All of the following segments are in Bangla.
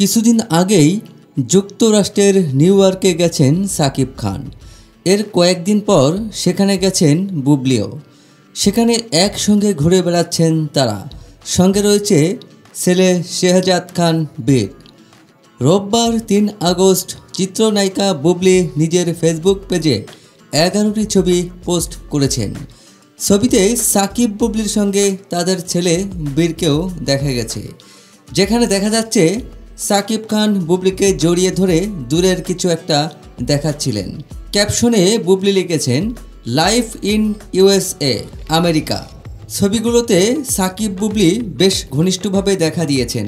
কিছুদিন আগেই যুক্তরাষ্ট্রের নিউ ইয়র্কে গেছেন সাকিব খান। এর কয়েকদিন পর সেখানে গেছেন বুবলিও। সেখানে একসঙ্গে ঘুরে বেড়াচ্ছেন তারা। সঙ্গে রয়েছে ছেলে শেহজাদ খান বীর। রোববার ৩ আগস্ট চিত্রনায়িকা বুবলি নিজের ফেসবুক পেজে ১১টি ছবি পোস্ট করেছেন। ছবিতে সাকিব বুবলির সঙ্গে তাদের ছেলে বীরকেও দেখা গেছে, যেখানে দেখা যাচ্ছে সাকিব খান বুবলিকে জড়িয়ে ধরে দূরের কিছু একটা দেখাচ্ছিলেন। ক্যাপশনে বুবলি লিখেছেন, লাইফ ইন ইউএসএ, আমেরিকা। ছবিগুলোতে সাকিব বুবলি বেশ ঘনিষ্ঠভাবে দেখা দিয়েছেন।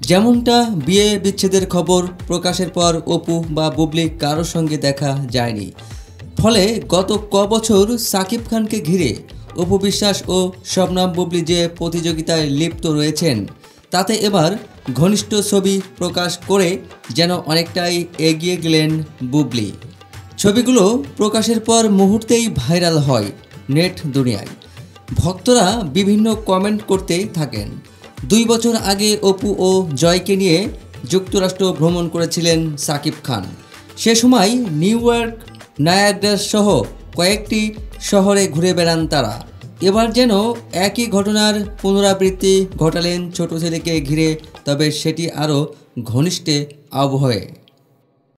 যেমনটা বিয়ে বিচ্ছেদের খবর প্রকাশের পর অপু বা বুবলি কারোর সঙ্গে দেখা যায়নি। ফলে গত কবছর সাকিব খানকে ঘিরে অপু বিশ্বাস ও শবনম বুবলি যে প্রতিযোগিতায় লিপ্ত রয়েছেন, তাতে এবার ঘনিষ্ঠ ছবি প্রকাশ করে যেন অনেকটাই এগিয়ে গেলেন বুবলি। ছবিগুলো প্রকাশের পর মুহূর্তেই ভাইরাল হয় নেট দুনিয়ায়। ভক্তরা বিভিন্ন কমেন্ট করতে থাকেন। ২ বছর আগে অপু ও জয়কে নিয়ে যুক্তরাষ্ট্র ভ্রমণ করেছিলেন সাকিব খান। সে সময় নিউ ইয়র্ক, নায়াগ্রা সহ কয়েকটি শহরে ঘুরে বেড়ান তারা। এবার যেন একই ঘটনার পুনরাবৃত্তি ঘটালেন ছোট ছেলেকে ঘিরে, তবে সেটি আরও ঘনিষ্ঠ আবহে।